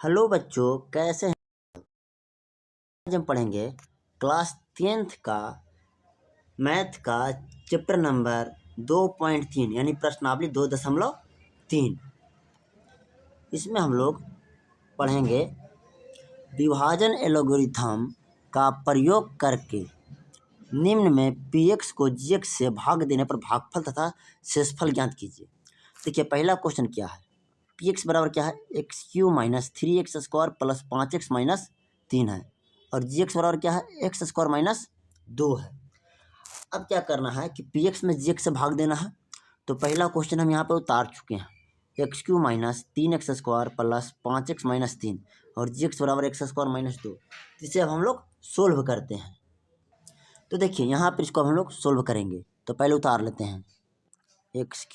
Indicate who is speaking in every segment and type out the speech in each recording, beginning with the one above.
Speaker 1: Hello बच्चों, कैसे हैं? आज हम पढ़ेंगे क्लास 10th का मैथ का चैप्टर नंबर 2.3 यानी प्रश्नावली 2.3। इसमें हम लोग पढ़ेंगे विभाजन एल्गोरिथम का प्रयोग करके निम्न में px को gx से भाग देने पर भागफल तथा शेषफल ज्ञात कीजिए। देखिए, पहला क्वेश्चन क्या है। px बराबर क्या है, x minus 3x² plus 5x minus 3 है और gx बराबर क्या है, x² माइनस 2 है। अब क्या करना है कि px में gx से भाग देना है। तो पहला क्वेश्चन हम यहाँ पे उतार चुके हैं, x minus 3x² plus 5x minus 3 और gx बराबर x² माइनस 2। इसे अब हम लोग सोल्व करते हैं। तो देखिए, यहाँ पर इसको हम लोग सोल्व करेंगे। तो पहले उतार लेते हैं, x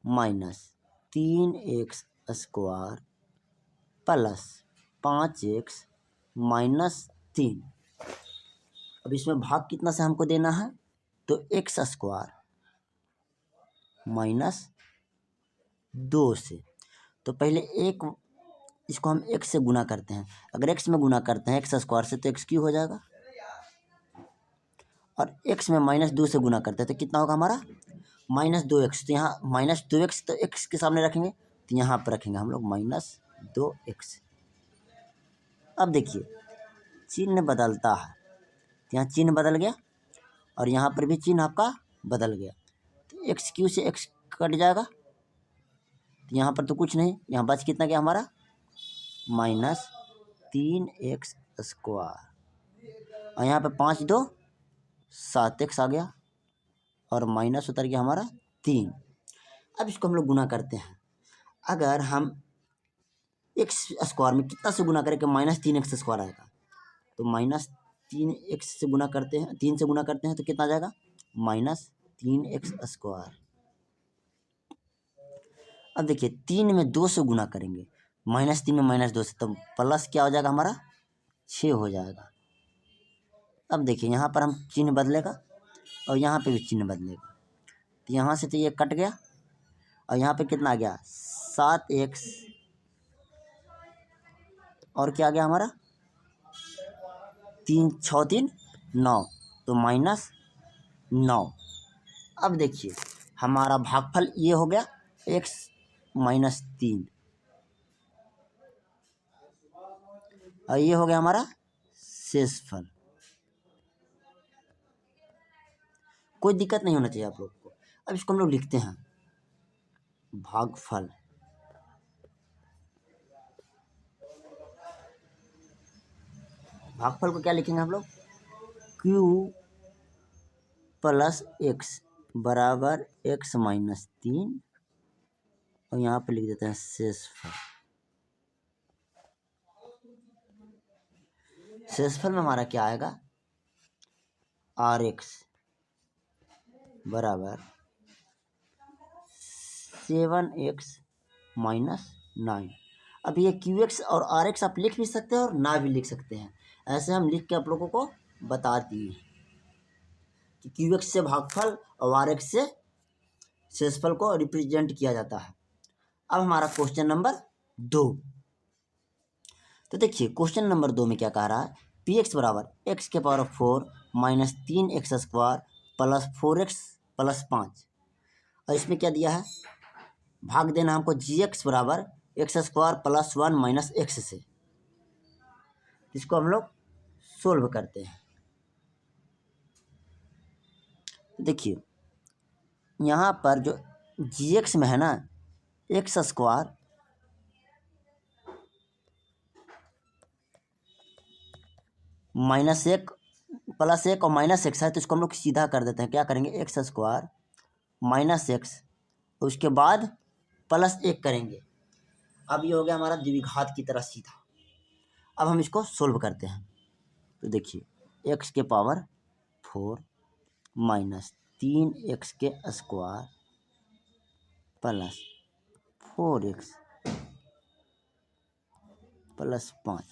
Speaker 1: minus 3x² plus 5x minus 3। अब इसमें भाग कितना से हमको देना है, तो x² माइनस 2 से। तो पहले इसको हम x से गुना करते हैं। अगर x में गुना करते हैं x² से तो x³ हो जाएगा और x में माइनस 2 से गुना करते हैं तो कितना होगा हमारा, माइनस 2x। तो यहाँ माइनस 2x तो x के सामने रखेंगे तो यहाँ पर रखेंगे हम लोग माइनस 2x। अब देखिए, चिन्ह बदलता है, तो यहाँ चिन्ह बदल गया और यहाँ पर भी चिन्ह आपका बदल गया। तो x³ से x कट जाएगा, तो यहाँ पर तो कुछ नहीं, यहाँ बच कितना गया हमारा, माइनस 3x² और यहाँ पे 5 2 7x आ गया और माइनस उतर गया हमारा 3। अब इसको हम लोग गुना करते हैं। अगर हम x² में कितना से गुना करें कि माइनस 3x² आएगा, तो माइनस 3x से गुना करते हैं, 3 से गुना करते हैं तो कितना आ जाएगा, माइनस 3x²। अब देखिए, 3 में 2 से गुना करेंगे, माइनस 3 में माइनस 2 से, तो प्लस क्या हो जाएगा हमारा, 6 हो जाएगा। अब देखिए, यहाँ पर हम चिन्ह बदलेगा और यहाँ पे भी चिन्ह बदलेगा। तो यहाँ से तो ये कट गया और यहाँ पे कितना आ गया, 7x और क्या आ गया हमारा, 3 6 3 9, तो माइनस 9। अब देखिए, हमारा भागफल ये हो गया x माइनस 3 और ये हो गया हमारा शेषफल। कोई दिक्कत नहीं होना चाहिए आप लोग को। अब इसको हम लोग लिखते हैं, भागफल भागफल को क्या लिखेंगे हम लोग, q प्लस x बराबर x माइनस 3 और यहाँ पर लिख देते हैं शेषफल। शेषफल में हमारा क्या आएगा, rx बराबर 7x माइनस 9। अब ये qx और rx आप लिख भी सकते हैं और ना भी लिख सकते हैं। ऐसे हम लिख के आप लोगों को बता दिए कि qx से भागफल और rx से शेषफल को रिप्रेजेंट किया जाता है। अब हमारा क्वेश्चन नंबर 2। तो देखिए, क्वेश्चन नंबर 2 में क्या कह रहा है, px बराबर x⁴ minus 3x² plus 4x plus 5 और इसमें क्या दिया है, भाग देना हमको gx बराबर x² प्लस 1 माइनस x से। इसको हम लोग सोल्व करते हैं। देखिए, यहाँ पर जो gx में है ना, x² माइनस 1 प्लस 1 और माइनस x है, तो इसको हम लोग सीधा कर देते हैं। क्या करेंगे, x² माइनस x उसके बाद प्लस 1 करेंगे। अब ये हो गया हमारा द्विघात की तरह सीधा। अब हम इसको सोल्व करते हैं। तो देखिए, x⁴ minus 3x² plus 4x plus 5,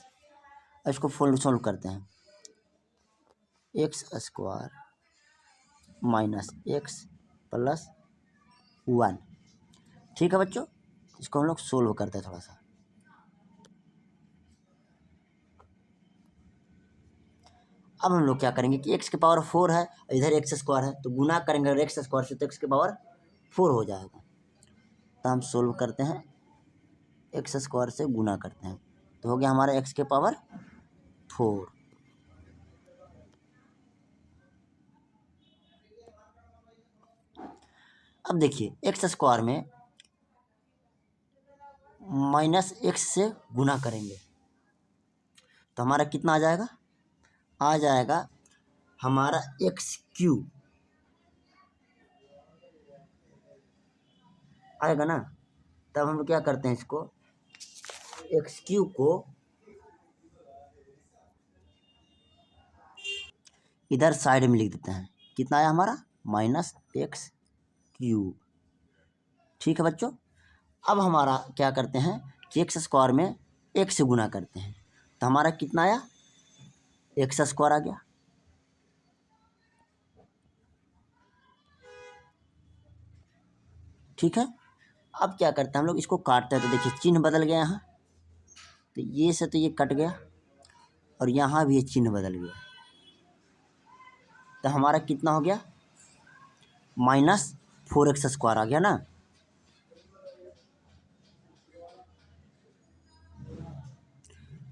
Speaker 1: इसको सोल्व करते हैं। x² minus x plus 1। ठीक है बच्चों, इसको हम लोग सोल्व करते हैं थोड़ा सा। अब हम लोग क्या करेंगे कि एक्स के पावर 4 है, इधर एक्स स्क्वायर है, तो गुना करेंगे अगर एक्स स्क्वायर से तो एक्स के पावर 4 हो जाएगा। तो हम सोल्व करते हैं, एक्स स्क्वायर से गुना करते हैं, तो हो गया हमारा एक्स के पावर 4। अब देखिए एक्स स्क्वायर में माइनस एक्स से गुना करेंगे तो हमारा कितना आ जाएगा, आ जाएगा हमारा एक्स क्यूब आएगा ना। तब हम लोग क्या करते हैं, इसको एक्स क्यूब को इधर साइड में लिख देते हैं, कितना आया हमारा माइनस एक्स क्यूब। ठीक है बच्चों, अब हमारा क्या करते हैं कि एक्स स्क्वायर में एक से गुना करते हैं तो हमारा कितना आया, एक्स स्क्वायर आ गया। ठीक है, अब क्या करते हैं हम लोग इसको काटते हैं, तो देखिए चिन्ह बदल गया यहाँ, तो ये से तो ये कट गया और यहाँ भी ये चिन्ह बदल गया, तो हमारा कितना हो गया, माइनस 4x स्क्वायर आ गया ना।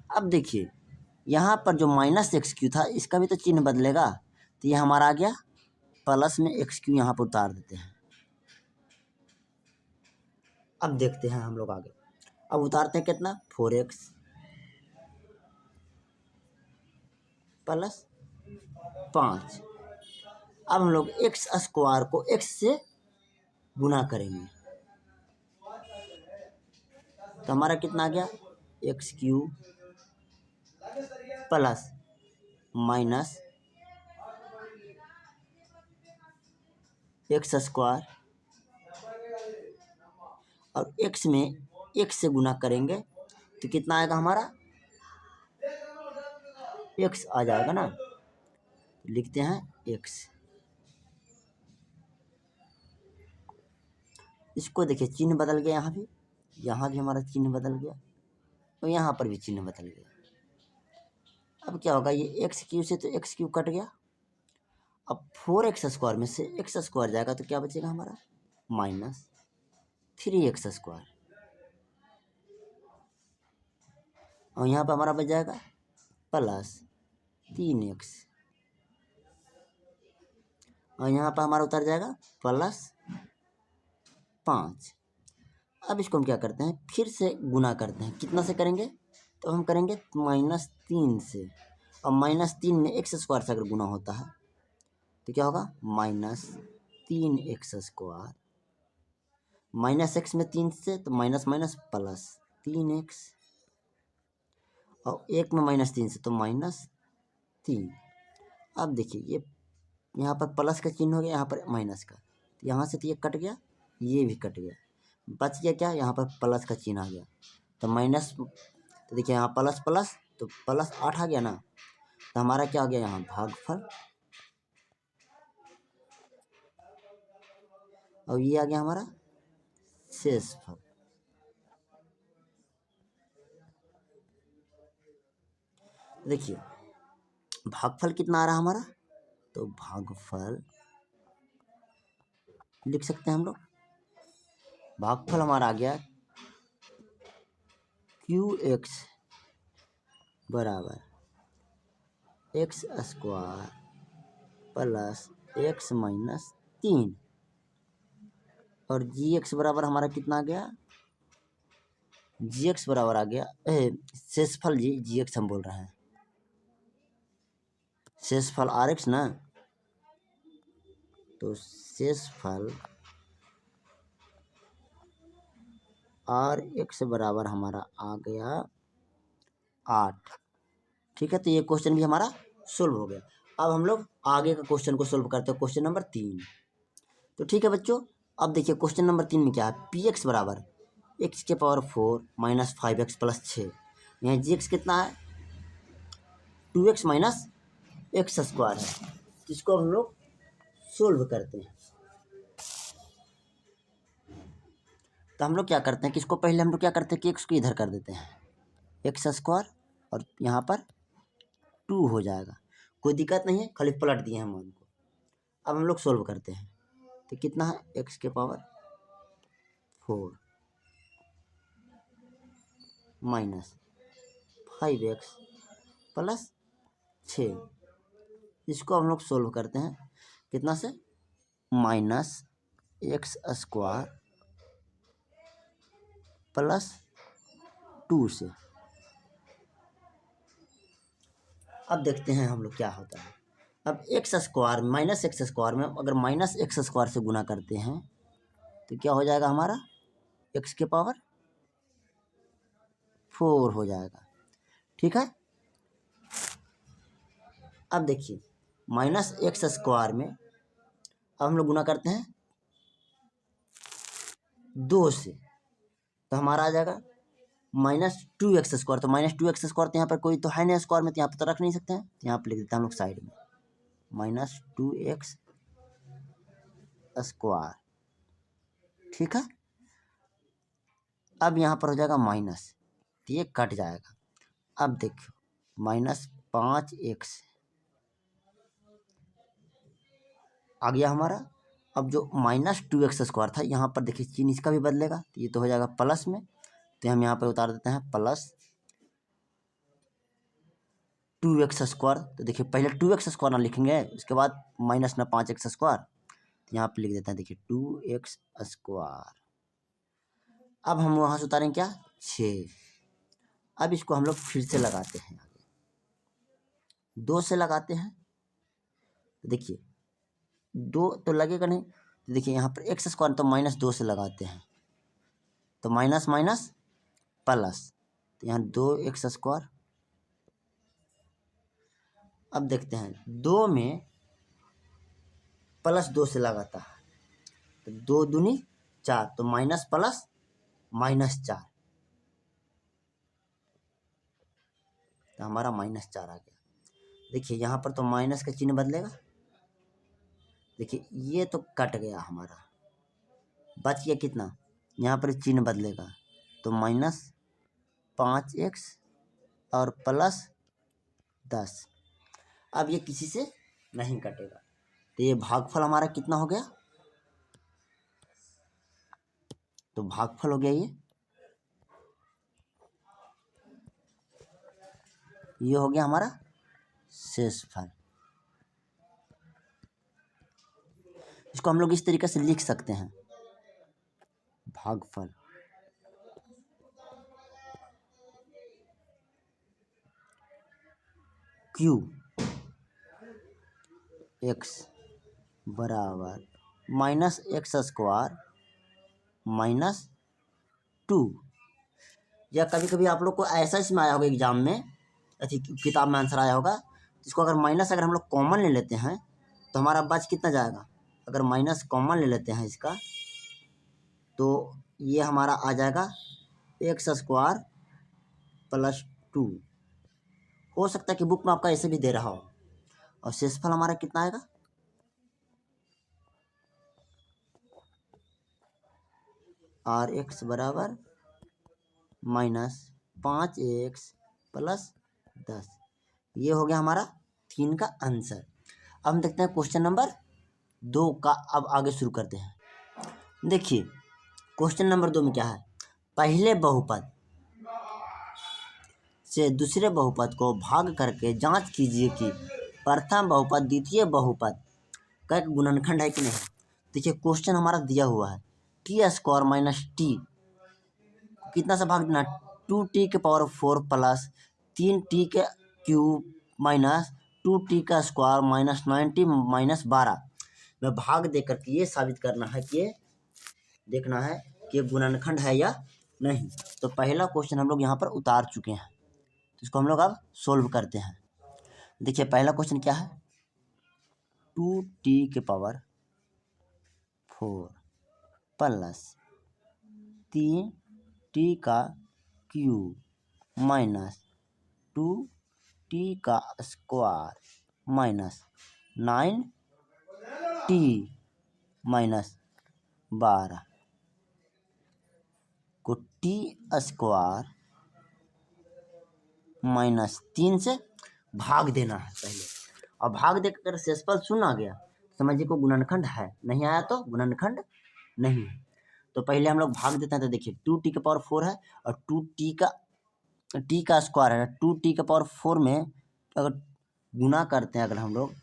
Speaker 1: अब देखिए यहाँ पर जो माइनस एक्स क्यू था इसका भी तो चिन्ह बदलेगा, तो ये हमारा आ गया प्लस में एक्स क्यू, यहाँ पर उतार देते हैं। अब देखते हैं हम लोग आगे, अब उतारते हैं कितना 4x प्लस 5। अब हम लोग एक्स स्क्वायर को एक्स से गुना करेंगे तो हमारा कितना आ गया, x cube plus minus x square, और एक्स में एक्स से गुना करेंगे तो कितना आएगा हमारा, एक्स आ जाएगा ना। लिखते हैं एक्स, इसको देखिए चिन्ह बदल गया, यहाँ भी हमारा चिन्ह बदल गया और यहाँ पर भी चिन्ह बदल गया। अब क्या होगा, ये एक्स क्यू से तो एक्स क्यू कट गया, अब 4x स्क्वायर में से एक्स स्क्वायर जाएगा तो क्या बचेगा हमारा, माइनस 3x स्क्वायर, और यहाँ पर हमारा बच जाएगा प्लस 3x, और यहाँ पर हमारा उतर जाएगा प्लस 5। अब इसको हम क्या करते हैं, फिर से गुना करते हैं, कितना से करेंगे, तो हम करेंगे -3 से, और -3 में एक्स स्क्वायर से अगर गुना होता है तो क्या होगा, -3x स्क्वायर, माइनस एक्स में 3 से तो माइनस माइनस प्लस 3x, और एक में -3 से तो -3। अब देखिए ये यहाँ पर प्लस का चिन्ह हो गया, यहाँ पर माइनस का, तो यहाँ से तो ये कट गया, ये भी कट गया, बच गया क्या, यहाँ पर प्लस का चिन्ह आ गया, तो माइनस, तो देखिए यहाँ प्लस प्लस तो प्लस 8 आ गया ना, तो हमारा क्या आ गया यहाँ भागफल, और ये आ गया हमारा शेषफल। देखिए भागफल कितना आ रहा है हमारा, तो भागफल लिख सकते हैं हम लोग, भागफल हमारा आ गया QX बराबर x square plus x minus 3, और GX बराबर हमारा कितना आ गया, GX बराबर आ गया शेषफल, GX हम बोल रहे हैं, शेषफल RX ना, तो शेषफल RX बराबर हमारा आ गया 8। ठीक है, तो ये क्वेश्चन भी हमारा सोल्व हो गया। अब हम लोग आगे का क्वेश्चन को सोल्व करते हैं, क्वेश्चन नंबर 3। तो ठीक है बच्चों, अब देखिए क्वेश्चन नंबर 3 में क्या है, PX बराबर एक्स के पावर 4 माइनस 5x प्लस 6, यहाँ GX कितना है 2x माइनस एक्स स्क्वायर है, जिसको हम लोग सोल्व करते हैं। तो हम लोग क्या करते हैं कि इसको पहले हम लोग क्या करते हैं कि एक्स को इधर कर देते हैं, एक्स स्क्वायर और यहाँ पर 2 हो जाएगा, कोई दिक्कत नहीं है, खाली पलट दिए हैं मान को। अब हम लोग सोल्व करते हैं, तो कितना है x के पावर 4 माइनस 5x प्लस 6, इसको हम लोग सोल्व करते हैं कितना से, माइनस एक्स स्क्वायर प्लस 2 से। अब देखते हैं हम लोग क्या होता है। अब x square minus x square में अगर माइनस एक्स स्क्वायर से गुना करते हैं तो क्या हो जाएगा हमारा, एक्स के पावर 4 हो जाएगा। ठीक है, अब देखिए माइनस एक्स स्क्वायर में अब हम लोग गुना करते हैं 2 से, तो हमारा आ जाएगा -2x²। तो -2x² तो यहाँ पर कोई तो है नहीं स्क्वायर में, तो यहाँ पर तो रख नहीं सकते हैं, तो यहाँ पर लिख देते हैं हम लोग साइड में -2x²। ठीक है, अब यहाँ पर हो जाएगा माइनस, तो ये कट जाएगा। अब देखो -5x आ गया हमारा। अब जो -2x² था यहाँ पर देखिए चिन्ह इसका भी बदलेगा, तो ये तो हो जाएगा प्लस में, तो हम यहाँ पर उतार देते हैं प्लस 2x²। तो देखिए पहले 2x² ना लिखेंगे, उसके बाद माइनस ना 5x², तो यहाँ पे लिख देते हैं देखिए 2x²। अब हम वहाँ से उतारेंगे क्या, 6। अब इसको हम लोग फिर से लगाते हैं, आगे 2 से लगाते हैं, तो देखिए 2 तो लगेगा नहीं, तो देखिए यहाँ पर x² तो -2 से लगाते हैं, तो माइनस माइनस प्लस, तो यहाँ 2x²। अब देखते हैं 2 में +2 से लगाता है, तो 2 दूनी 4, तो माइनस प्लस -4, तो हमारा -4 आ गया। देखिए यहाँ पर तो माइनस का चिन्ह बदलेगा, देखिए ये तो कट गया हमारा, बच गया कितना, यहाँ पर चिन्ह बदलेगा, तो -5x और +10। अब ये किसी से नहीं कटेगा, तो ये भागफल हमारा कितना हो गया, तो भागफल हो गया ये हो गया हमारा शेषफल। इसको हम लोग इस तरीके से लिख सकते हैं, भागफल Q x बराबर -x² -2, या कभी कभी आप लोग को ऐसा इसमें आया होगा एग्जाम में, अच्छी किताब में आंसर आया होगा, इसको अगर माइनस अगर हम लोग कॉमन ले लेते हैं तो हमारा बच कितना जाएगा, अगर माइनस कॉमन ले लेते हैं इसका, तो ये हमारा आ जाएगा x² +2। हो सकता है कि बुक में आपका ऐसे भी दे रहा हो, और शेषफल हमारा कितना आएगा, rx बराबर -5x + 10। ये हो गया हमारा 3 का आंसर। अब हम देखते हैं क्वेश्चन नंबर 2 का, अब आगे शुरू करते हैं। देखिए क्वेश्चन नंबर 2 में क्या है, पहले बहुपद से दूसरे बहुपद को भाग करके जांच कीजिए कि प्रथम बहुपद द्वितीय बहुपद का एक गुणनखंड है कि नहीं। देखिए क्वेश्चन हमारा दिया हुआ है t² - t, कितना से भाग देना, 2t के पावर 4 प्लस 3t के क्यूब माइनस 2t का स्क्वायर माइनस 90 माइनस 12 में भाग दे करके ये साबित करना है कि देखना है कि गुणनखंड है या नहीं। तो पहला क्वेश्चन हम लोग यहाँ पर उतार चुके हैं, तो इसको हम लोग अब सोल्व करते हैं। देखिए पहला क्वेश्चन क्या है, 2t के पावर 4 प्लस 3t का क्यूब माइनस 2t का स्क्वायर माइनस 9t माइनस 12 को t² -3 से भाग देना है पहले, और भाग देकर शेषफल शून्य आ गया समझिए को गुणनखंड है, नहीं आया तो गुणनखंड नहीं है। तो पहले हम लोग भाग देते हैं, तो देखिए 2t⁴ है और 2t का स्क्वायर है, 2t⁴ में अगर गुना करते हैं, अगर हम लोग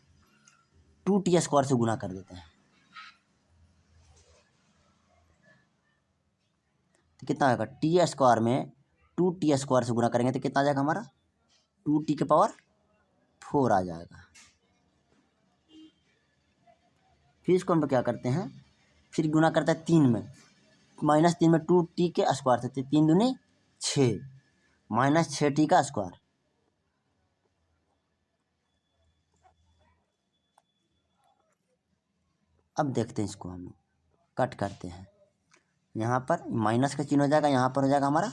Speaker 1: 2t² से गुना कर देते हैं तो कितना आएगा, t² में 2t² से गुना करेंगे तो कितना आ जाएगा हमारा 2t⁴ आ जाएगा। फिर इसको हम क्या करते हैं, फिर गुना करते हैं 3 में, -3 में 2t के स्क्वायर से, 3 दूनी 6 -6t का स्क्वायर। अब देखते हैं इसको हम लोग कट करते हैं, यहाँ पर माइनस का चिन्ह हो जाएगा, यहाँ पर हो जाएगा हमारा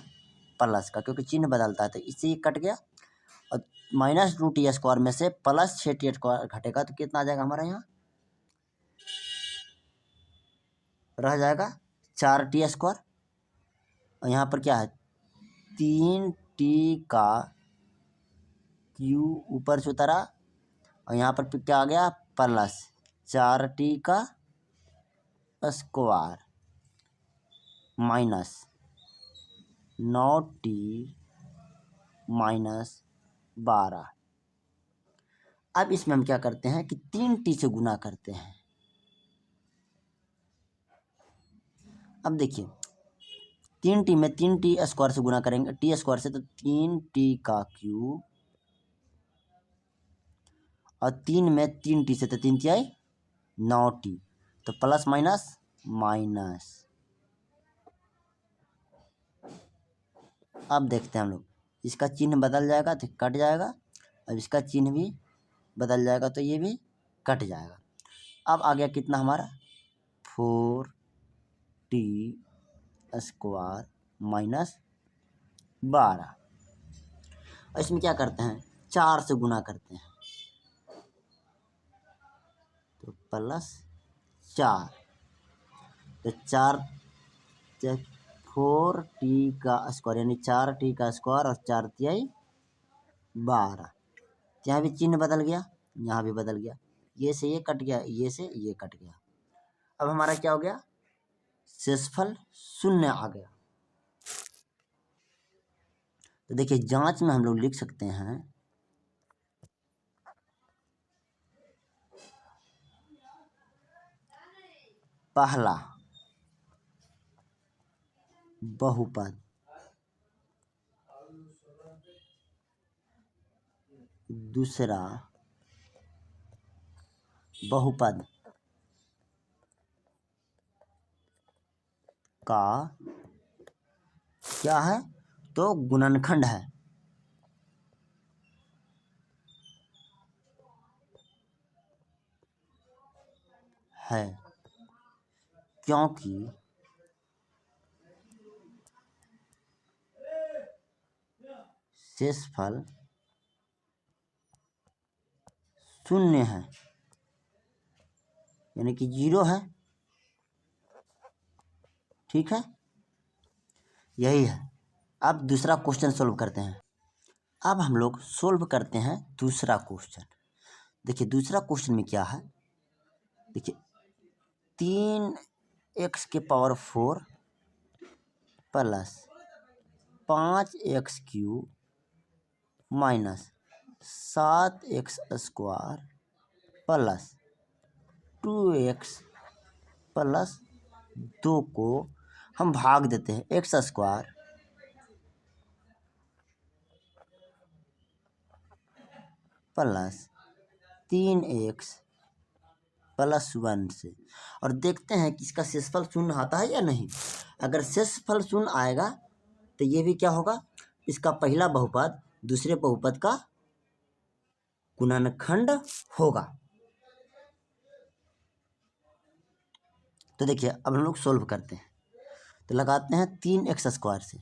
Speaker 1: प्लस का, क्योंकि चिन्ह बदलता है तो इससे ये कट गया। और -2t² में से +6t² घटेगा तो कितना आ जाएगा हमारा, यहाँ रह जाएगा 4t²। और यहाँ पर क्या है 3t का क्यू ऊपर से उतरा, और यहाँ पर क्या आ गया +4t का स्क्वायर -9t -12। अब इसमें हम क्या करते हैं कि 3t से गुना करते हैं। अब देखिए 3t में 3t² से गुना करेंगे, t² से, तो 3t का क्यूब, और 3 में 3t से, तो 3 × 9t, तो प्लस माइनस माइनस। अब देखते हैं हम लोग, इसका चिन्ह बदल जाएगा तो कट जाएगा, अब इसका चिन्ह भी बदल जाएगा तो ये भी कट जाएगा। अब आ गया कितना हमारा 4t² -12। इसमें क्या करते हैं 4 से गुना करते हैं तो +4, तो 4t का स्क्वायर यानी 4t का स्क्वायर और 4 × 12। यहाँ भी चिन्ह बदल गया, यहाँ भी बदल गया, ये से ये कट गया, ये से ये कट गया। अब हमारा क्या हो गया, शेषफल 0 आ गया। तो देखिए जांच में हम लोग लिख सकते हैं पहला बहुपद, दूसरा बहुपद का क्या है तो गुणनखंड है क्योंकि शेषफल 0 है यानी कि 0 है। ठीक है, यही है। अब दूसरा क्वेश्चन सोल्व करते हैं। अब हम लोग सोल्व करते हैं दूसरा क्वेश्चन। देखिए दूसरा क्वेश्चन में क्या है, देखिए 3x⁴ plus 5x³ -7x² plus 2x plus 2 को हम भाग देते हैं x² प्लस 3x प्लस 1 से, और देखते हैं कि इसका शेषफल 0 आता है या नहीं। अगर शेषफल 0 आएगा तो ये भी क्या होगा, इसका पहला बहुपद दूसरे बहुपद का गुणनखंड होगा। तो देखिए अब हम लोग सोल्व करते हैं, तो लगाते हैं 3x² से,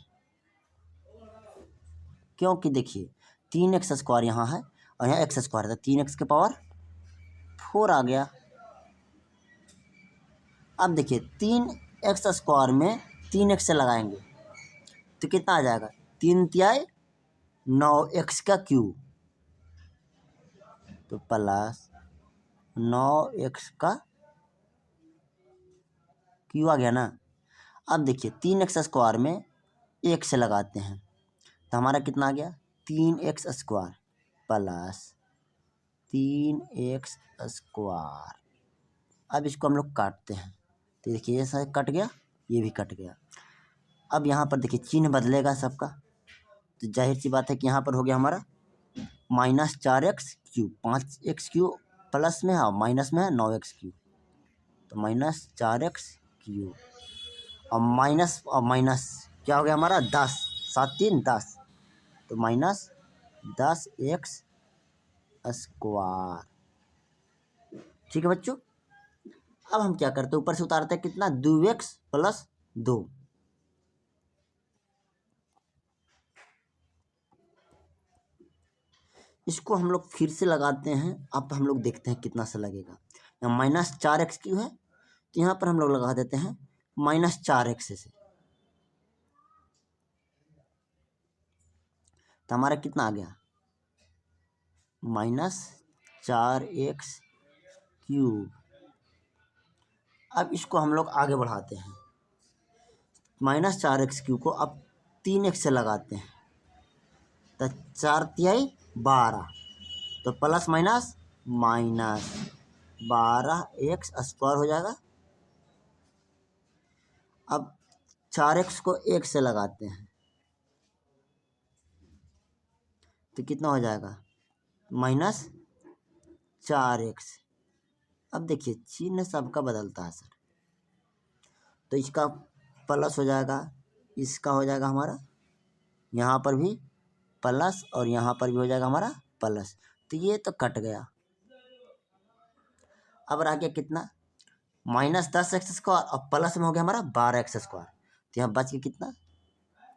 Speaker 1: क्योंकि देखिए 3x² यहाँ है और यहाँ x² है, तो 3x⁴ आ गया। अब देखिए 3x² में 3x से लगाएंगे तो कितना आ जाएगा, 3 × 9 9x³ तो प्लस 9x का क्यू आ गया ना। अब देखिए 3x² में 1 से लगाते हैं तो हमारा कितना आ गया 3x² प्लस 3x²। अब इसको हम लोग काटते हैं तो देखिए ये कट गया, ये भी कट गया। अब यहाँ पर देखिए चिन्ह बदलेगा सबका, तो जाहिर सी बात है कि यहाँ पर हो गया हमारा -4x³ 5x³ प्लस में है और माइनस में है 9x³ तो -4x³ और माइनस क्या हो गया हमारा 10 7 3 10 तो -10x²। ठीक है बच्चों। अब हम क्या करते हैं ऊपर से उतारते हैं कितना 2x + 2। इसको हम लोग फिर से लगाते हैं। अब हम लोग देखते हैं कितना सा लगेगा। यहाँ -4x³ है तो यहाँ पर हम लोग लगा देते हैं -4x से, तो हमारा कितना आ गया -4x³। अब इसको हम लोग आगे बढ़ाते हैं, -4x³ को अब 3x से लगाते हैं तो 4 तिहाई 12 तो प्लस माइनस -12x² हो जाएगा। अब 4x को 1 से लगाते हैं तो कितना हो जाएगा -4x। अब देखिए चिन्ह सबका बदलता है सर, तो इसका प्लस हो जाएगा, इसका हो जाएगा हमारा यहाँ पर भी प्लस और यहाँ पर भी हो जाएगा हमारा प्लस, तो ये तो कट गया। अब रह गया कितना -10x² और प्लस में हो गया हमारा 12x², तो यहाँ बच गया कितना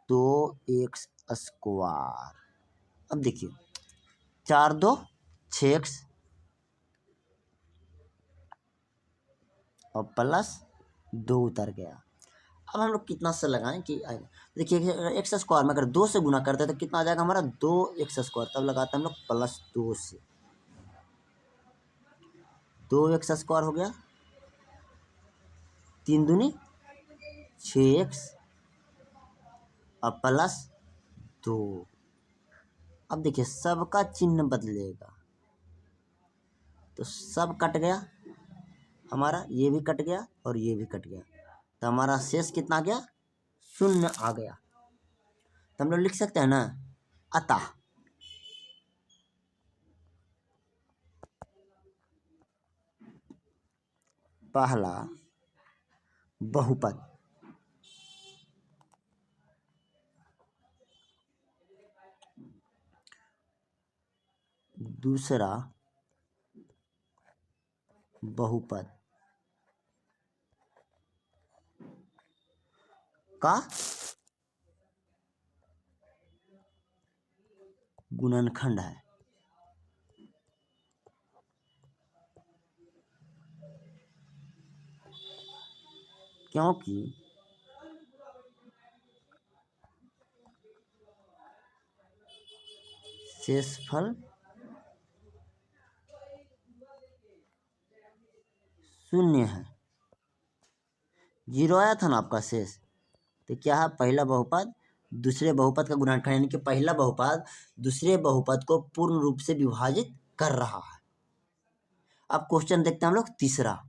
Speaker 1: 2x²। अब देखिए 4 2 6x और प्लस 2 उतर गया। अब हम लोग कितना से लगाएं कि देखिए x² में अगर 2 से गुना करते हैं तो कितना आ जाएगा हमारा 2x², तब लगाते हैं हम लोग +2 से, 2x² हो गया 3 दूनी 6x और प्लस 2। अब देखिए सबका चिन्ह बदलेगा तो सब कट गया हमारा, ये भी कट गया और ये भी कट गया, तो हमारा शेष कितना आ गया 0 आ गया। तो हम लोग लिख सकते हैं ना अतः पहला बहुपद दूसरा बहुपद का गुणनखंड है। क्योंकि शेषफल 0 है, 0 आया था ना आपका शेष, तो क्या है पहला बहुपद दूसरे बहुपद का गुणनखंड, यानी कि पहला बहुपद दूसरे बहुपद को पूर्ण रूप से विभाजित कर रहा है। अब क्वेश्चन देखते हैं हम लोग तीसरा।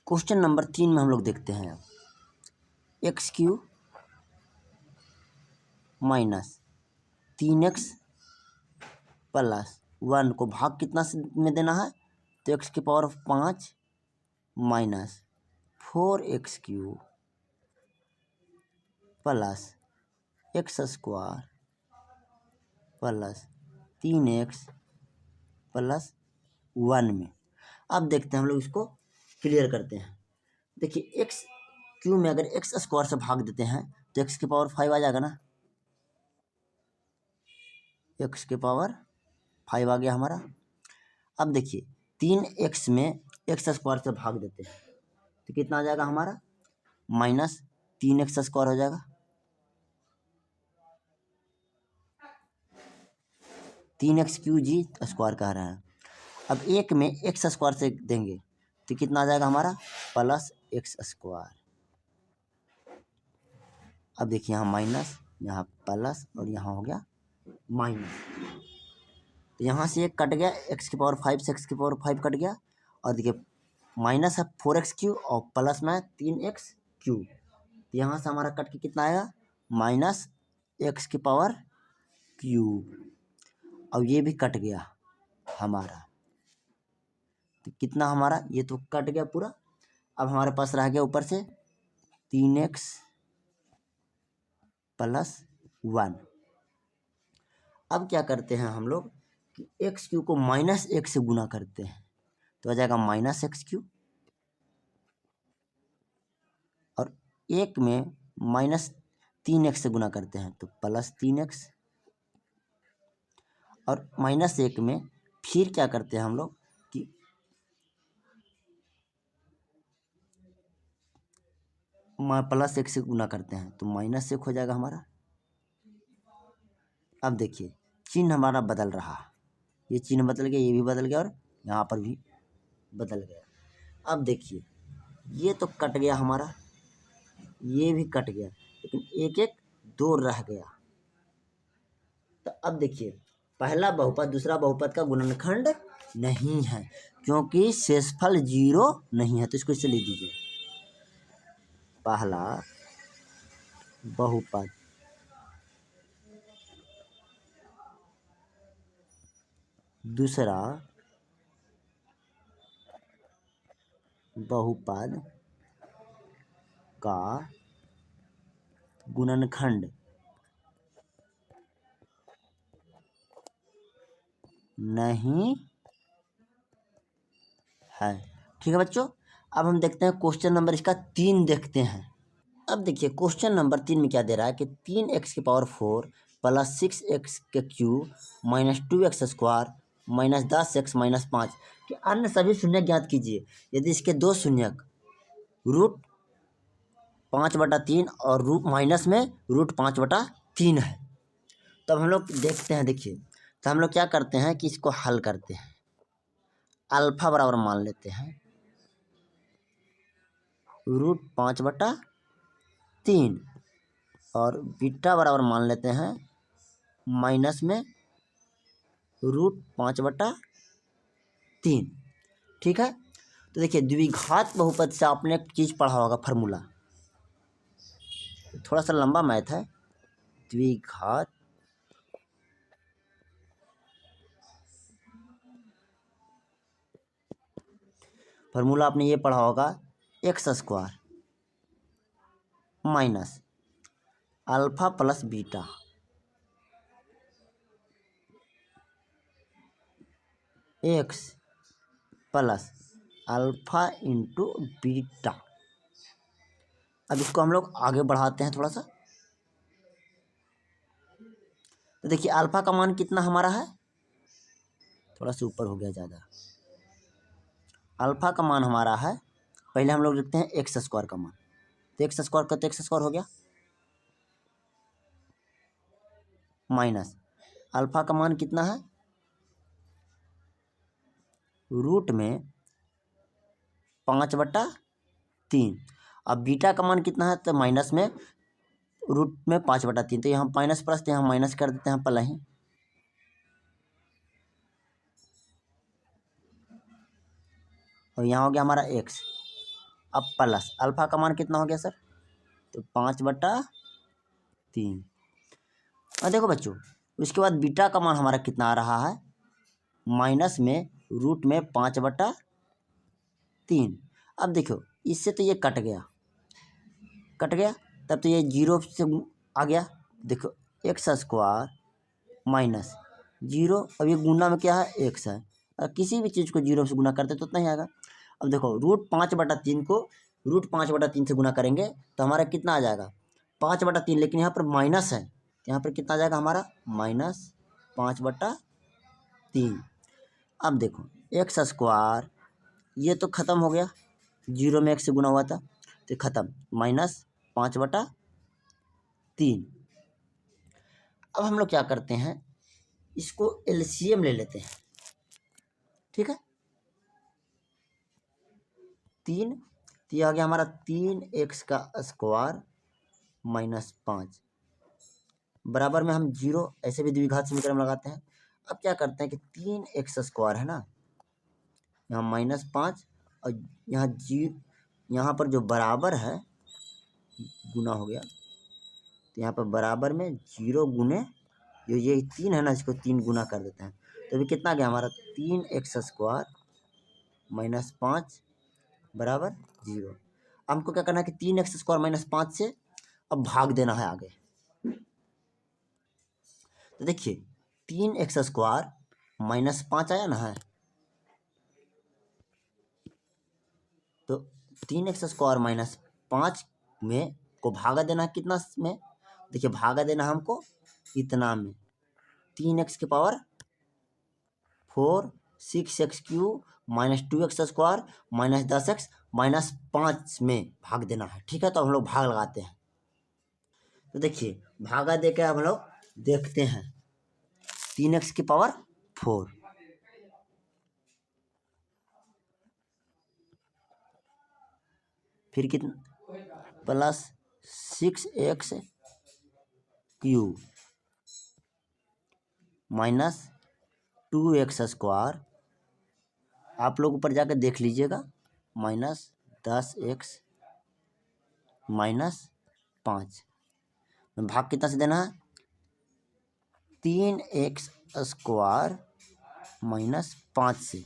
Speaker 1: क्वेश्चन नंबर 3 में हम लोग देखते हैं अब x Q minus 3x plus 1 को भाग कितना से में देना है, तो एक्स की power 5 minus 4x³ plus x square plus 3x plus 1 में। अब देखते हैं हम लोग इसको क्लियर करते हैं। देखिए एक्स क्यू में अगर एक्स स्क्वायर से भाग देते हैं तो एक्स की पावर 5 आ जाएगा ना, एक्स की पावर 5 आ गया हमारा। अब देखिए 3x में एक्स स्क्वायर से भाग देते हैं तो कितना आ जाएगा हमारा, माइनस 3x स्क्वायर हो जाएगा। 3x³ स्क्वायर कह रहा है। अब एक में एक्स स्क्वायर से देंगे तो कितना आ जाएगा हमारा, प्लस एक्स स्क्वायर। अब देखिए यहाँ माइनस, यहाँ प्लस और यहाँ हो गया माइनस, तो यहाँ से एक कट गया, एक्स की पावर 5 से एक्स की पावर 5 कट गया। और देखिए माइनस है 4x³ और प्लस में 3x³, तो यहाँ से हमारा कट के कितना आएगा, माइनस एक्स की पावर क्यूब। और ये भी कट गया हमारा, तो कितना हमारा, ये तो कट गया पूरा। अब हमारे पास रह गया ऊपर से 3x प्लस 1। अब क्या करते हैं हम लोग कि x³ को माइनस 1 से गुना करते हैं तो आ जाएगा माइनस x³, और एक में माइनस 3x से गुना करते हैं तो प्लस 3x, और माइनस 1 में फिर क्या करते हैं हम लोग कि प्लस 1 से गुना करते हैं तो माइनस 1 हो जाएगा हमारा। अब देखिए चिन्ह हमारा बदल रहा, ये चिन्ह बदल गया, ये भी बदल गया और यहाँ पर भी बदल गया। अब देखिए ये तो कट गया हमारा, ये भी कट गया, लेकिन एक एक दो रह गया। तो अब देखिए पहला बहुपद दूसरा बहुपद का गुणनखंड नहीं है क्योंकि शेषफल 0 नहीं है, तो इसको इससे लिख दीजिए। पहला बहुपद दूसरा बहुपद का गुणनखंड नहीं है। ठीक है बच्चों, अब हम देखते हैं क्वेश्चन नंबर इसका 3 देखते हैं। अब देखिए क्वेश्चन नंबर 3 में क्या दे रहा है कि 3x की power 4 plus 6x³ minus 2x square minus 10x minus 5 के अन्य सभी शून्यक ज्ञात कीजिए यदि इसके दो शून्यक रूट 5/3 और रूट माइनस में रूट 5/3 है। तब हम लोग देखते हैं, देखिए तो हम लोग क्या करते हैं कि इसको हल करते हैं। अल्फा बराबर मान लेते हैं रूट 5/3 और बीटा बराबर मान लेते हैं माइनस में रूट 5/3। ठीक है, तो देखिए द्विघात बहुपद से आपने एक चीज़ पढ़ा होगा फार्मूला, थोड़ा सा लंबा मैथ है। द्विघात फार्मूला आपने ये पढ़ा होगा, x square minus alpha plus beta x plus alpha into beta. अब इसको हम लोग आगे बढ़ाते हैं थोड़ा सा, तो देखिए अल्फा का मान कितना हमारा है, थोड़ा सा ऊपर हो गया ज़्यादा। अल्फा का मान हमारा है, पहले हम लोग लिखते हैं एक्स स्क्वायर का मान, तो एक्स स्क्वायर का तो एक्स स्क्वायर हो गया माइनस अल्फा का मान कितना है, रूट में 5/3। अब बीटा का मान कितना है, तो माइनस में रूट में 5/3, तो यहाँ माइनस प्लस तो यहाँ माइनस कर देते हैं पहले ही। और यहाँ हो गया हमारा एक्स, अब प्लस अल्फा का मान कितना हो गया सर, तो 5/3। और देखो बच्चों उसके बाद बीटा का मान हमारा कितना आ रहा है, माइनस में रूट में 5/3। अब देखो इससे तो ये कट गया, तब तो ये जीरो से आ गया। देखो एक्स स्क्वायर माइनस जीरो, अब ये गुना में क्या है एक्स है, और किसी भी चीज़ को जीरो से गुना करते तो उतना ही आएगा। अब देखो रूट 5/3 को रूट 5/3 से गुना करेंगे तो हमारा कितना आ जाएगा 5/3, लेकिन यहाँ पर माइनस है तो यहाँ पर कितना आ जाएगा हमारा -5/3। अब देखो एक्स स्क्वायर ये तो ख़त्म हो गया, जीरो में एक्स से गुना हुआ था तो ख़त्म, -5/3। अब हम लोग क्या करते हैं, इसको एलसीएम ले लेते हैं, ठीक है। 3 तो ये आ गया हमारा 3x का स्क्वायर -5 बराबर में हम जीरो, ऐसे भी द्विघात समीकरण लगाते हैं। अब क्या करते हैं कि 3x स्क्वायर है ना, यहाँ -5 और यहाँ पर जो बराबर है गुना हो गया, तो यहाँ पर बराबर में जीरो गुने जो ये 3 है ना, इसको 3 गुना कर देते हैं तो अभी कितना गया हमारा 3x स्क्वायर -5 बराबर जीरो। हमको क्या करना है कि 3x स्क्वायर -5 से अब भाग देना है आगे। तो देखिए 3x स्क्वायर -5 आया ना है, तो 3x स्क्वायर -5 में को भागा देना है कितना में, देखिए भागा देना हमको इतना में, 3x की power 4 6x³ -2x square -10x -5 में भाग देना है, ठीक है। तो हम लोग भाग लगाते हैं, तो देखिए भागा दे के हम लोग देखते हैं 3x की पावर 4 फिर कितना +6x³ -2x स्क्वायर, आप लोग ऊपर जाकर देख लीजिएगा, -10x -5 में भाग कितना से देना है 3x स्क्वायर -5 से।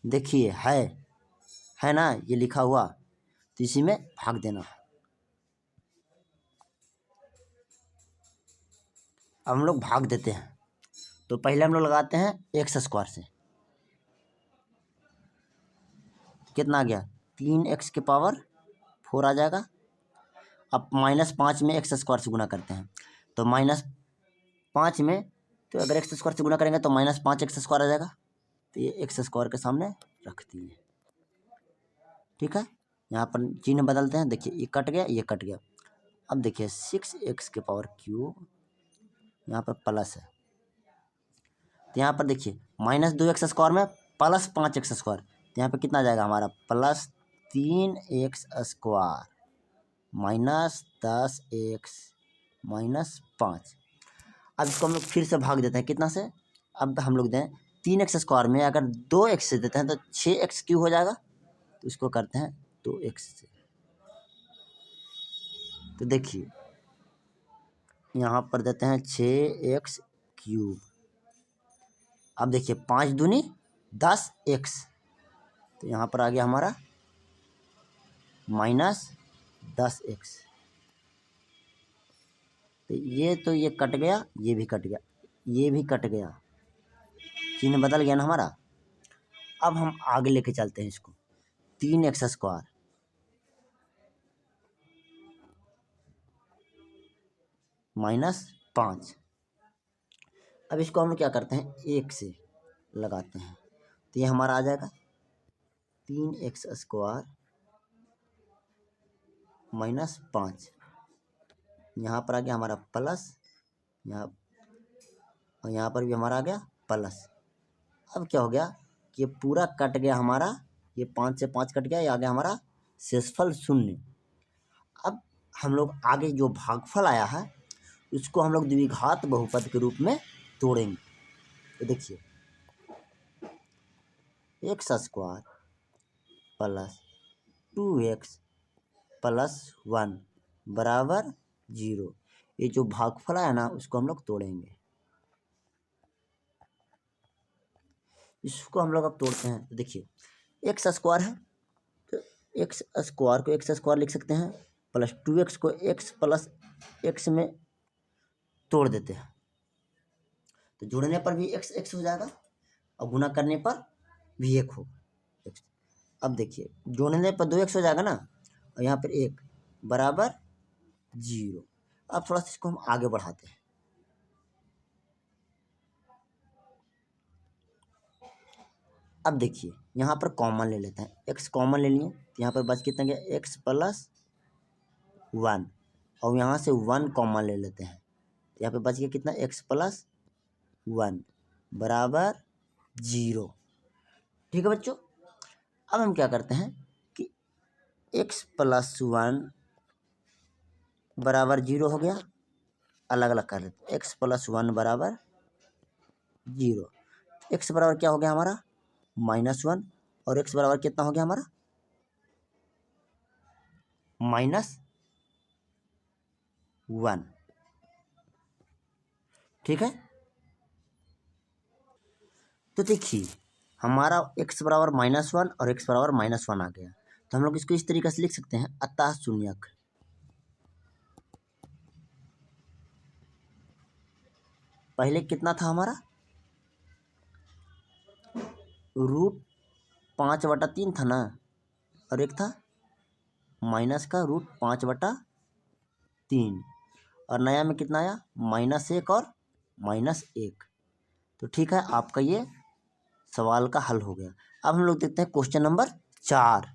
Speaker 1: देखिए है ना ये लिखा हुआ, तो इसी में भाग देना है। अब हम लोग भाग देते हैं, तो पहले हम लोग लगाते हैं एक्स स्क्वायर से, कितना आ गया 3x की पावर 4 आ जाएगा। अब -5 में एक्स स्क्वायर से गुना करते हैं, तो -5 में तो अगर एक्स स्क्वायर से गुना करेंगे तो -5x स्क्वायर आ जाएगा, तो ये एक्स स्क्वायर के सामने रख दिए, ठीक है। यहाँ पर चिन्ह बदलते हैं, देखिए ये कट गया ये कट गया। अब देखिए 6x³ यहाँ पर प्लस है, तो यहाँ पर देखिए -2x स्क्वायर में +5x स्क्वायर, तो यहाँ पर कितना आ जाएगा हमारा +3x स्क्वायर -10x -5। अब इसको हम लोग फिर से भाग देते हैं कितना से, अब हम लोग दें 3x स्क्वायर में अगर 2x से देते हैं तो 6x³ हो जाएगा, तो इसको करते हैं 2x से। तो देखिए यहाँ पर देते हैं 6x³, अब देखिए 5 दूनी 10x, तो यहाँ पर आ गया हमारा -10x। तो ये कट गया, ये भी कट गया, ये भी कट गया, चिन्ह बदल गया ना हमारा। अब हम आगे लेके चलते हैं इसको, 3x स्क्वायर -5। अब इसको हम लोग क्या करते हैं 1 से लगाते हैं, तो ये हमारा आ जाएगा 3x स्क्वायर -5, यहाँ पर आ गया हमारा प्लस, यहाँ और यहाँ पर भी हमारा आ गया प्लस। अब क्या हो गया कि ये पूरा कट गया हमारा, ये 5 से 5 कट गया, ये आ गया हमारा शेषफल 0। अब हम लोग आगे जो भागफल आया है उसको हम लोग द्विघात बहुपद के रूप में तोड़ेंगे। तो देखिए x square plus 2x plus 1 बराबर 0। ये जो भागफल है ना उसको हम लोग तोड़ेंगे। इसको हम लोग अब तोड़ते हैं। तो देखिए एक्स स्क्वायर है तो एक्स स्क्वायर को एक्स स्क्वायर लिख सकते हैं, प्लस 2x को x प्लस x में तोड़ देते हैं। तो जोड़ने पर भी x x हो जाएगा और गुना करने पर भी 1 होगा। अब देखिए जोड़ने पर 2x हो जाएगा ना और यहाँ पर 1 बराबर 0। अब थोड़ा सा इसको हम आगे बढ़ाते हैं। अब देखिए यहाँ पर कॉमन ले लेते हैं, x कॉमन ले लिए तो यहाँ पर बच कितना गया x प्लस 1 और यहाँ से 1 कॉमन ले लेते हैं तो यहाँ पे बच गया कितना x प्लस 1 बराबर 0। ठीक है बच्चों, अब हम क्या करते हैं कि x प्लस 1 बराबर 0 हो गया, अलग अलग कर लेते हैं। x प्लस 1 बराबर 0, x बराबर क्या हो गया हमारा -1 और x बराबर कितना हो गया हमारा -1। ठीक है, तो देखिए हमारा x बराबर -1 और x बराबर -1 आ गया। तो हम लोग इसको इस तरीके से लिख सकते हैं, अतः शून्यक पहले कितना था हमारा √5/3 था ना, और एक था माइनस का √5/3 और नया में कितना आया -1 और -1। तो ठीक है, आपका ये सवाल का हल हो गया। अब हम लोग देखते हैं क्वेश्चन नंबर 4।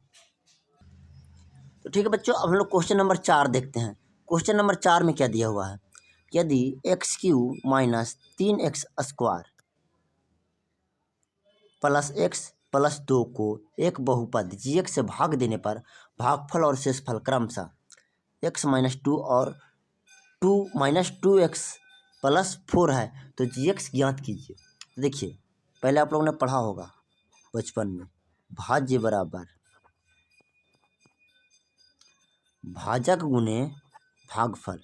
Speaker 1: तो ठीक है बच्चों, अब हम लोग क्वेश्चन नंबर 4 देखते हैं। क्वेश्चन नंबर 4 में क्या दिया हुआ है, यदि x³ minus 3x square plus x plus 2 को एक बहुपद gx से भाग देने पर भागफल और शेषफल क्रमशः x - 2 और 2 - 2x प्लस 4 है तो gx ज्ञात कीजिए। तो देखिए पहले आप लोगों ने पढ़ा होगा बचपन में, भाज्य बराबर भाजक गुने भागफल,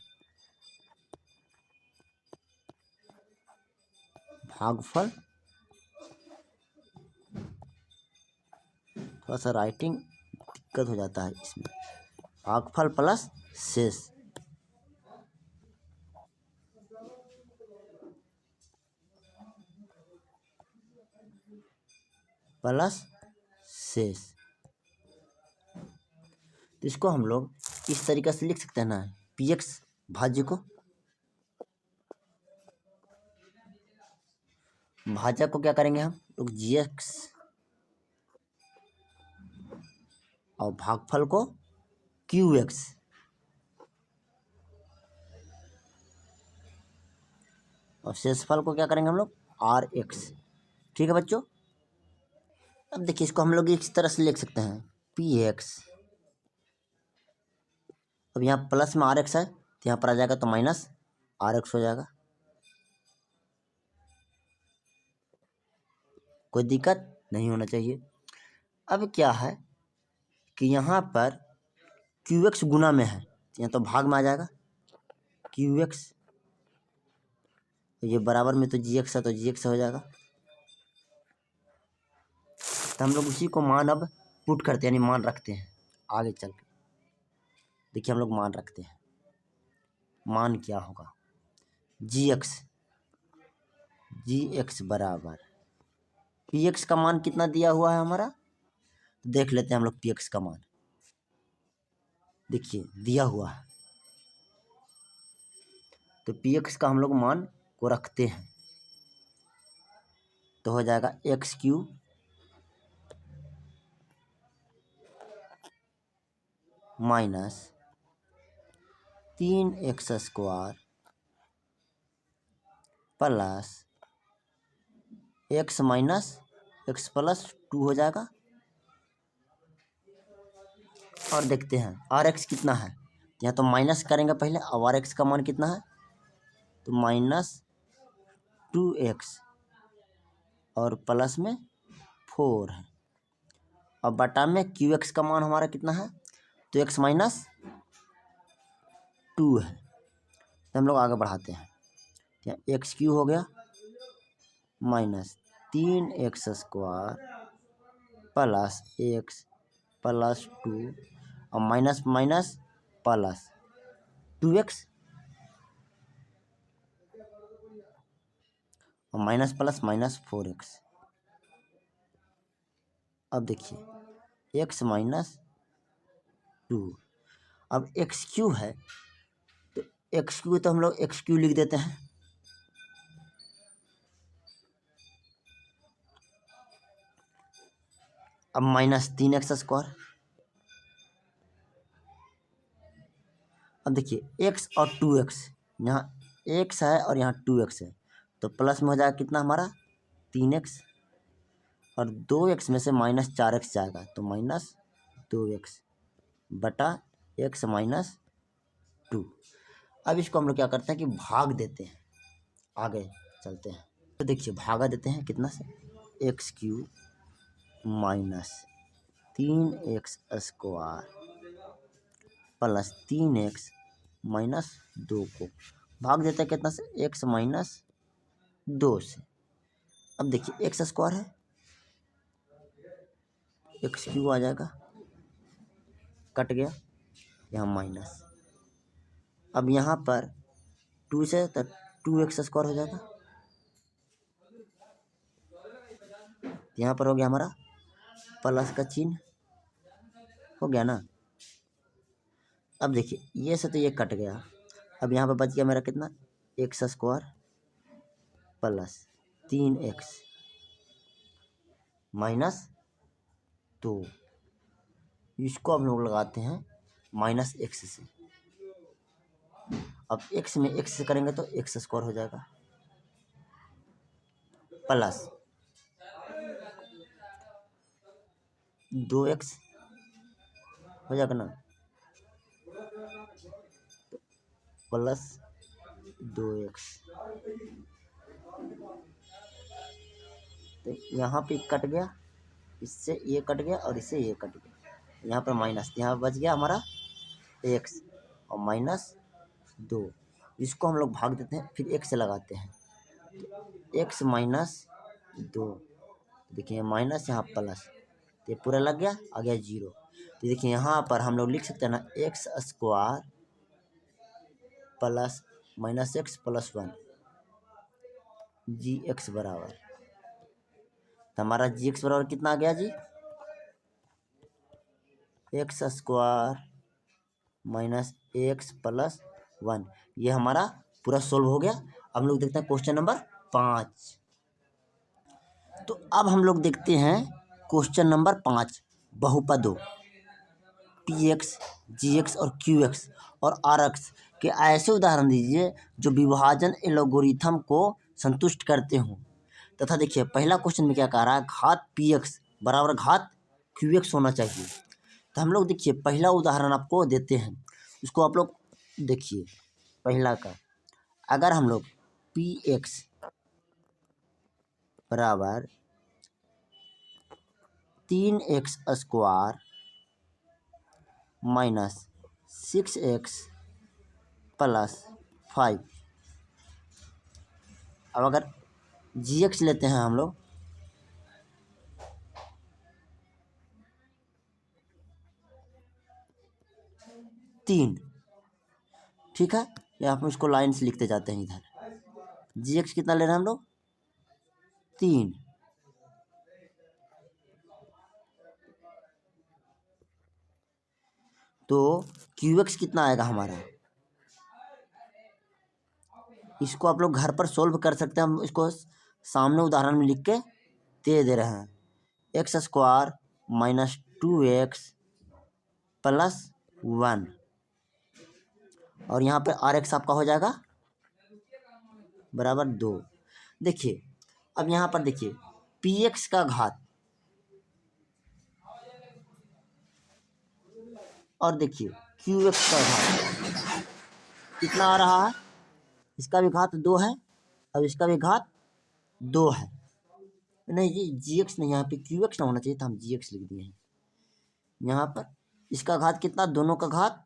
Speaker 1: भागफल थोड़ा सा राइटिंग दिक्कत हो जाता है इसमें, भागफल प्लस शेष प्लस शेष। तो इसको हम लोग इस तरीके से लिख सकते हैं ना, px भाज्य को, भाजक को क्या करेंगे हम लोग gx और भागफल को qx और शेषफल को क्या करेंगे हम लोग rx। ठीक है बच्चों, अब देखिए इसको हम लोग इस तरह से लिख सकते हैं px, अब यहाँ प्लस में rx है तो यहाँ पर आ जाएगा तो माइनस rx हो जाएगा, कोई दिक्कत नहीं होना चाहिए। अब क्या है कि यहाँ पर qx गुना में है तो यहाँ तो भाग में आ जाएगा qx, तो ये बराबर में तो gx है तो gx हो जाएगा। तो हम लोग उसी को मान अब पुट करते हैं, यानी मान रखते हैं आगे चल के। देखिए हम लोग मान रखते हैं, मान क्या होगा gx बराबर px का मान कितना दिया हुआ है हमारा, देख लेते हैं हम लोग px का मान। देखिए दिया हुआ है तो px का हम लोग मान को रखते हैं तो हो जाएगा x³ minus 3x square plus x minus x plus 2 हो जाएगा। और देखते हैं rx कितना है, यहाँ तो माइनस करेंगे पहले, अब rx का मान कितना है तो -2x और प्लस में 4 है और बटा में क्यू एक्स का मान हमारा कितना है, तो x माइनस 2 है। तो हम लोग आगे बढ़ाते हैं, एक्स क्यू हो गया minus 3x² plus x plus 2 और माइनस माइनस प्लस 2x और माइनस प्लस माइनस 4x। अब देखिए x माइनस 2, अब एक्स क्यू है तो एक्स क्यू तो हम लोग एक्स क्यू लिख देते हैं, अब माइनस 3x²। अब देखिए x और 2x, यहाँ x है और यहाँ 2x है, तो प्लस में हो जाएगा कितना हमारा 3x, और 2x में से माइनस 4x जाएगा तो माइनस 2x बटा x माइनस 2। अब इसको हम लोग क्या करते हैं कि भाग देते हैं, आगे चलते हैं। तो देखिए भागा देते हैं कितना से, x³ minus 3x² plus 3x minus 2 को भाग देते हैं कितना से, x माइनस 2 से। अब देखिए x² है, x³ आ जाएगा, कट गया, यहाँ माइनस। अब यहाँ पर 2 से तो 2x² हो जाएगा, यहाँ पर हो गया हमारा प्लस का चिन्ह, हो गया ना। अब देखिए ये से तो ये कट गया, अब यहाँ पर बच गया मेरा कितना, x² प्लस 3x माइनस 2, इसको हम लोग लगाते हैं माइनस x से। अब x में x से करेंगे तो x² हो जाएगा प्लस 2x हो जाएगा ना, प्लस 2x। तो यहाँ पे कट गया, इससे ये कट गया और इससे ये कट गया, यहाँ पर माइनस, यहाँ बच गया हमारा x और माइनस 2, इसको हम लोग भाग देते हैं, फिर x से लगाते हैं, तो x माइनस 2, देखिए माइनस यहाँ प्लस, तो ये पूरा लग गया, आ गया 0। तो देखिए यहाँ पर हम लोग लिख सकते हैं ना, x² plus minus x plus 1 gx बराबर, तो हमारा gx बराबर कितना आ गया जी, x² माइनस x प्लस 1। ये हमारा पूरा सोल्व हो गया। अब हम लोग देखते हैं क्वेश्चन नंबर 5। तो अब हम लोग देखते हैं क्वेश्चन नंबर 5, बहुपदों px, gx और qx और rx के ऐसे उदाहरण दीजिए जो विभाजन एल्गोरिथम को संतुष्ट करते हों। तथा देखिए पहला क्वेश्चन में क्या कह रहा है, घात px बराबर घात qx होना चाहिए। तो हम लोग देखिए पहला उदाहरण आपको देते हैं, इसको आप लोग देखिए पहला का, अगर हम लोग px बराबर 3x² माइनस 6x प्लस 5, अब अगर gx लेते हैं हम लोग, तीन, ठीक है, यहाँ पर इसको लाइन से लिखते जाते हैं। इधर gx कितना ले रहे हैं हम लोग, 3, तो qx कितना आएगा हमारा, इसको आप लोग घर पर सोल्व कर सकते हैं, हम इसको सामने उदाहरण में लिख के दे रहे हैं, x² माइनस 2x प्लस 1 और यहाँ पे rx आपका हो जाएगा बराबर 2। देखिए अब यहाँ पर देखिए px का घात और देखिए qx का घात कितना आ रहा है, इसका भी घात 2 है और इसका भी घात 2 है। नहीं जी gx नहीं, यहाँ पे qx ना होना चाहिए था, हम gx लिख दिए हैं। यहाँ पर इसका घात कितना, दोनों का घात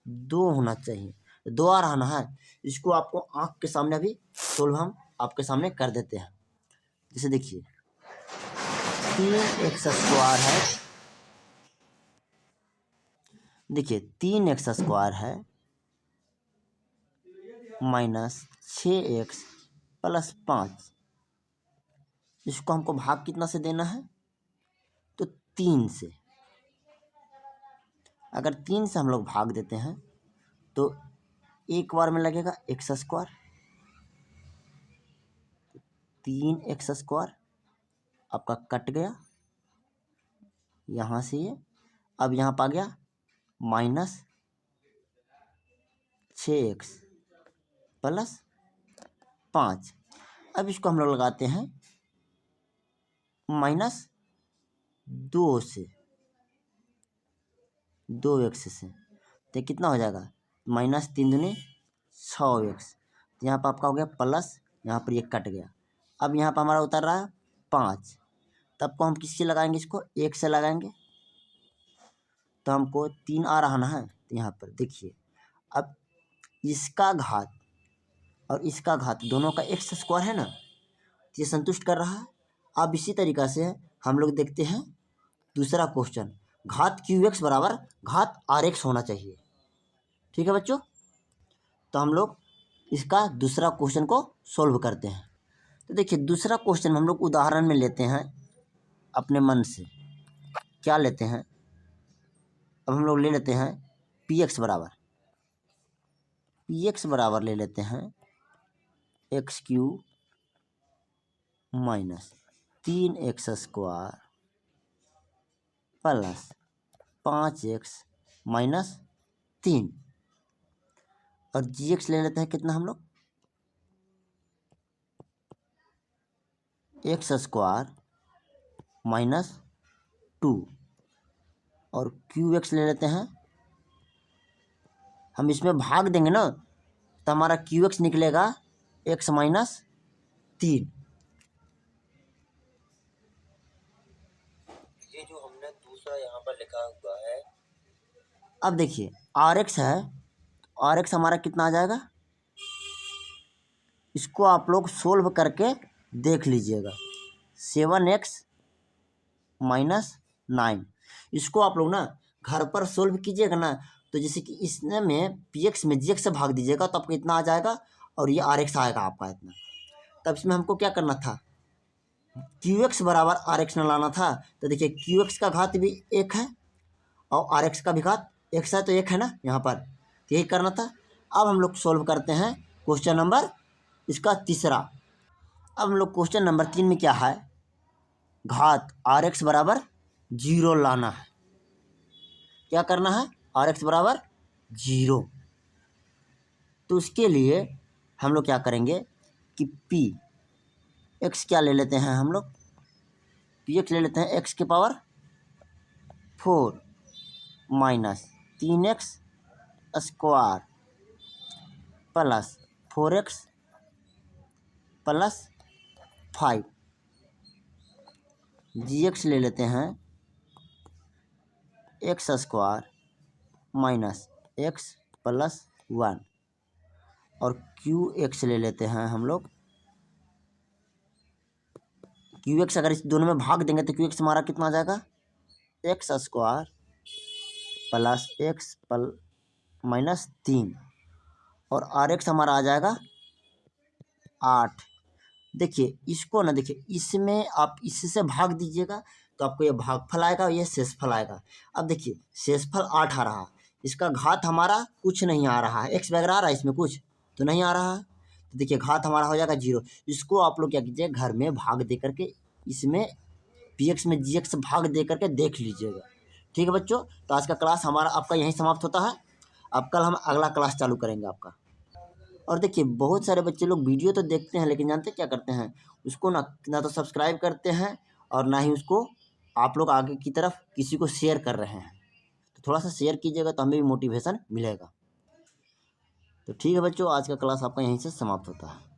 Speaker 1: 2 होना चाहिए, 2 आ रहा ना है। इसको आपको आँख के सामने अभी सोल्व हम आपके सामने कर देते हैं। जैसे देखिए 3x² है, देखिए 3x² है माइनस 6x प्लस 5। इसको हमको भाग कितना से देना है, तो 3 से। अगर 3 से हम लोग भाग देते हैं तो एक बार में लगेगा x², 3x² आपका कट गया यहाँ से ये। अब यहाँ पर आ गया माइनस 6x प्लस 5। अब इसको हम लोग लगाते हैं माइनस 2 से, 2x से, तो कितना हो जाएगा, माइनस 3 दूनी 6x। तो यहाँ पर आपका हो गया प्लस, यहाँ पर ये कट गया। अब यहाँ पर हमारा उतर रहा है 5, तब को हम किससे लगाएंगे, इसको 1 से लगाएंगे, तो हमको 3 आ रहा ना है। तो यहाँ पर देखिए अब इसका घात और इसका घात दोनों का x² है ना, तो ये संतुष्ट कर रहा है। अब इसी तरीक़ा से हम लोग देखते हैं दूसरा क्वेश्चन, घात qx बराबर घात rx होना चाहिए। ठीक है बच्चों, तो हम लोग इसका दूसरा क्वेश्चन को सॉल्व करते हैं। तो देखिए दूसरा क्वेश्चन हम लोग उदाहरण में लेते हैं अपने मन से। क्या लेते हैं, अब हम लोग ले लेते हैं px बराबर ले लेते हैं x³ minus 3x² plus 5x minus 3, और gx ले लेते हैं कितना हम लोग, x² माइनस 2, और qx ले लेते हैं। हम इसमें भाग देंगे ना तो हमारा qx निकलेगा x माइनस 3। ये जो हमने दूसरा यहाँ पर लिखा हुआ है, अब देखिए rx है, rx हमारा कितना आ जाएगा, इसको आप लोग सोल्व करके देख लीजिएगा, 7x माइनस 9। इसको आप लोग ना घर पर सोल्व कीजिएगा ना, तो जैसे कि इसने में px में gx से भाग दीजिएगा तो आपको इतना आ जाएगा, और ये rx आएगा आपका इतना। तब इसमें हमको क्या करना था, qx बराबर rx न लाना था। तो देखिए qx का घात भी 1 है और rx का भी घात x है, तो 1 है ना यहाँ पर, तो यही करना था। अब हम लोग सोल्व करते हैं क्वेश्चन नंबर इसका तीसरा। अब हम लोग क्वेश्चन नंबर 3 में क्या है, घात rx बराबर 0 लाना है। क्या करना है, rx बराबर 0। तो उसके लिए हम लोग क्या करेंगे कि x क्या ले लेते हैं, हम लोग px ले लेते हैं x के power 4 minus 3x² plus 4x plus 5। gx ले लेते हैं x² माइनस x प्लस 1, और qx ले लेते हैं हम लोग, qx अगर इस दोनों में भाग देंगे तो qx हमारा कितना आ जाएगा, x² प्लस x माइनस 3, और rx हमारा आ जाएगा 8। देखिए इसको ना, देखिए इसमें आप इससे भाग दीजिएगा तो आपको ये भागफल आएगा और ये शेषफल आएगा। अब देखिए शेषफल 8 आ रहा है, इसका घात हमारा कुछ नहीं आ रहा है, x वगैरह आ रहा है, इसमें कुछ तो नहीं आ रहा है। तो देखिए घात हमारा हो जाएगा 0। इसको आप लोग क्या कीजिए, घर में भाग दे करके इसमें px में gx भाग दे करके देख लीजिएगा। ठीक है बच्चों, तो आज का क्लास हमारा आपका यहीं समाप्त होता है। अब कल हम अगला क्लास चालू करेंगे आपका। और देखिए बहुत सारे बच्चे लोग वीडियो तो देखते हैं, लेकिन जानते क्या करते हैं, उसको ना तो सब्सक्राइब करते हैं और ना ही उसको आप लोग आगे की तरफ किसी को शेयर कर रहे हैं। तो थोड़ा सा शेयर कीजिएगा तो हमें भी मोटिवेशन मिलेगा। तो ठीक है बच्चों, आज का क्लास आपका यहीं से समाप्त होता है।